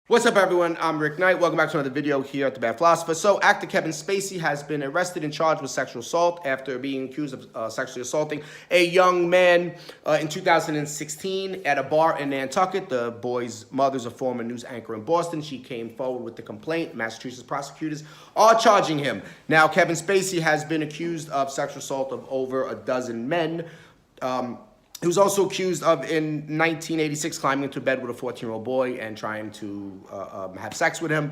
What's up, everyone? I'm Rick Knight. Welcome back to another video here at The Bad Philosopher. So, actor Kevin Spacey has been arrested and charged with sexual assault after being accused of sexually assaulting a young man in 2016 at a bar in Nantucket. The boy's mother's a former news anchor in Boston. She came forward with the complaint. Massachusetts prosecutors are charging him. Now, Kevin Spacey has been accused of sexual assault of over a dozen men. He was also accused of, in 1986, climbing into bed with a 14-year-old boy and trying to have sex with him.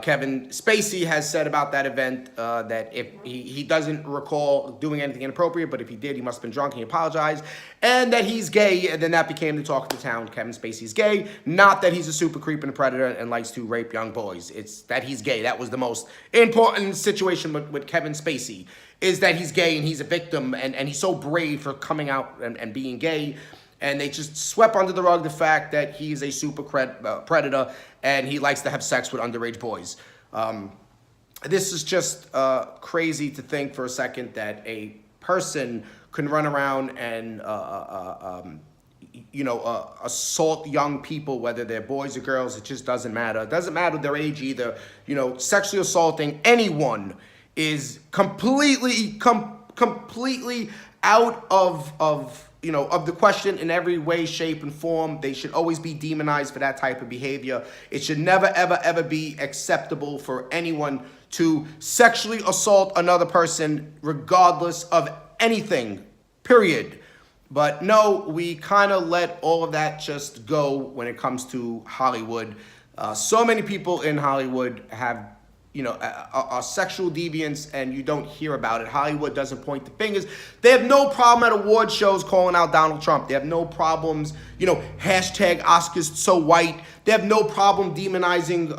Kevin Spacey has said about that event that if he doesn't recall doing anything inappropriate, but if he did, he must have been drunk and he apologized, and that he's gay, and then that became the talk of the town. Kevin Spacey's gay, not that he's a super creep and a predator and likes to rape young boys. It's that he's gay. That was the most important situation with Kevin Spacey, is that he's gay and he's a victim, and he's so brave for coming out and being gay. And they just swept under the rug the fact that he's a super predator and he likes to have sex with underage boys. This is just crazy to think for a second that a person can run around and assault young people, whether they're boys or girls. It just doesn't matter. It doesn't matter their age either. Sexually assaulting anyone is completely out of the question in every way, shape, and form. They should always be demonized for that type of behavior. It should never, ever, ever be acceptable for anyone to sexually assault another person, regardless of anything, period. But no, we kind of let all of that just go when it comes to Hollywood. So many people in Hollywood have are sexual deviants, and you don't hear about it. Hollywood doesn't point the fingers. They have no problem at award shows calling out Donald Trump. They have no problems, hashtag Oscars so white. They have no problem demonizing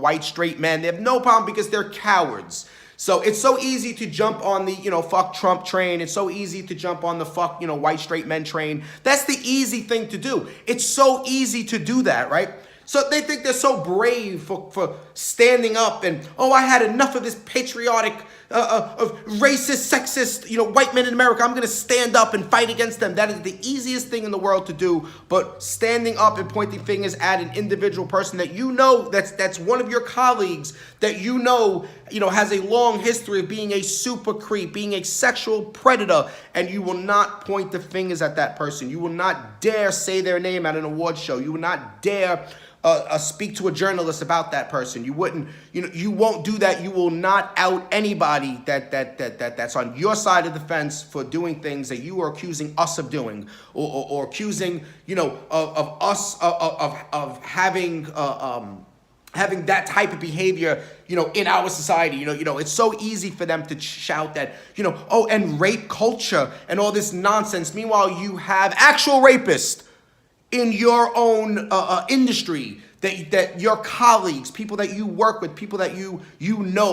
white straight men. They have no problem because they're cowards. So it's so easy to jump on the, fuck Trump train. It's so easy to jump on the fuck, white straight men train. That's the easy thing to do. It's so easy to do that, right? So they think they're so brave for standing up and, I had enough of this patriotic, of racist, sexist, white men in America. I'm going to stand up and fight against them. That is the easiest thing in the world to do. But standing up and pointing fingers at an individual person that that's one of your colleagues that has a long history of being a super creep, being a sexual predator, and you will not point the fingers at that person. You will not dare say their name at an award show. You will not dare speak to a journalist about that person. You wouldn't, you won't do that. You will not out anybody that's on your side of the fence for doing things that you are accusing us of doing, or accusing, of us of having that type of behavior, in our society. It's so easy for them to shout that, and rape culture and all this nonsense. Meanwhile, you have actual rapists in your own industry, that your colleagues, people that you work with, people that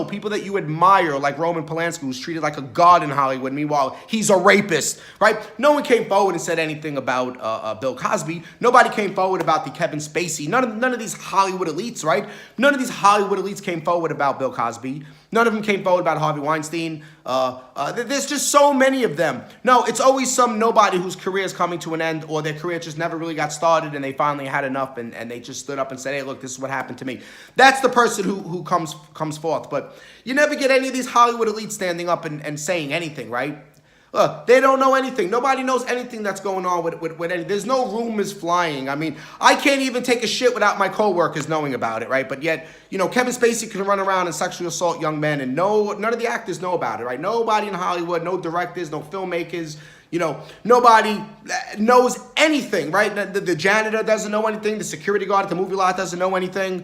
people that you admire, like Roman Polanski, who's treated like a god in Hollywood. Meanwhile, he's a rapist, right? No one came forward and said anything about Bill Cosby. Nobody came forward about the Kevin Spacey. None of these Hollywood elites, right? None of these Hollywood elites came forward about Bill Cosby. None of them came forward about Harvey Weinstein. There's just so many of them. No, it's always some nobody whose career is coming to an end, or their career just never really got started and they finally had enough and they just stood up and said, hey, look, this is what happened to me. That's the person who comes forth. But you never get any of these Hollywood elites standing up and saying anything, right? They don't know anything. Nobody knows anything that's going on with any. There's no rumors flying. I mean, I can't even take a shit without my coworkers knowing about it, right? But yet, Kevin Spacey can run around and sexually assault young men, and none of the actors know about it, right? Nobody in Hollywood, no directors, no filmmakers, nobody knows anything, right? The janitor doesn't know anything. The security guard at the movie lot doesn't know anything.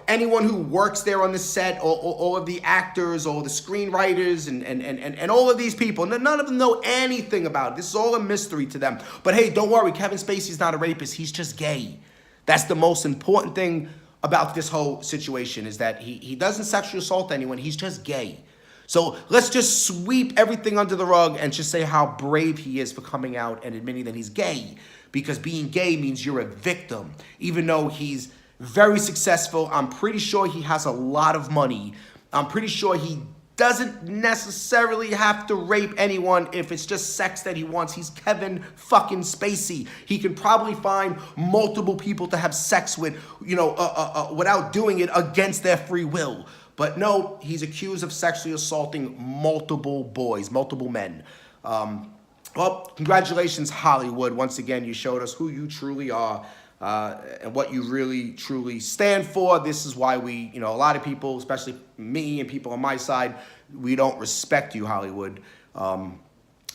Anyone who works there on the set, or all of the actors, or the screenwriters, and all of these people, none of them know anything about it. This is all a mystery to them. But hey, don't worry, Kevin Spacey's not a rapist. He's just gay. That's the most important thing about this whole situation, is that he doesn't sexually assault anyone. He's just gay. So let's just sweep everything under the rug and just say how brave he is for coming out and admitting that he's gay. Because being gay means you're a victim. Even though he's very successful, I'm pretty sure he has a lot of money. I'm pretty sure he doesn't necessarily have to rape anyone if it's just sex that he wants. He's Kevin fucking Spacey. He can probably find multiple people to have sex with, without doing it against their free will. But no, he's accused of sexually assaulting multiple boys, multiple men. Well, congratulations, Hollywood. Once again, you showed us who you truly are. And what you really, truly stand for. This is why we, a lot of people, especially me and people on my side, we don't respect you, Hollywood.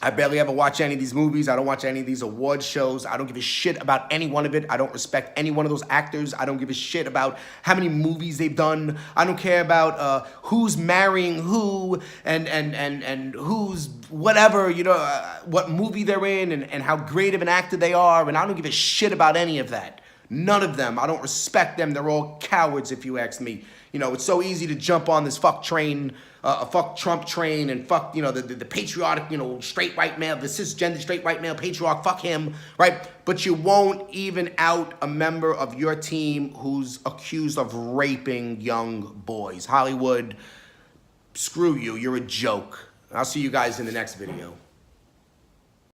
I barely ever watch any of these movies. I don't watch any of these award shows. I don't give a shit about any one of it. I don't respect any one of those actors. I don't give a shit about how many movies they've done. I don't care about who's marrying who and who's whatever, what movie they're in and how great of an actor they are. And I don't give a shit about any of that. None of them. I don't respect them. They're all cowards, if you ask me. It's so easy to jump on this fuck train, fuck Trump train, and fuck, the patriotic, straight white male, the cisgender straight white male patriarch, fuck him, right? But you won't even out a member of your team who's accused of raping young boys. Hollywood, screw you. You're a joke. I'll see you guys in the next video.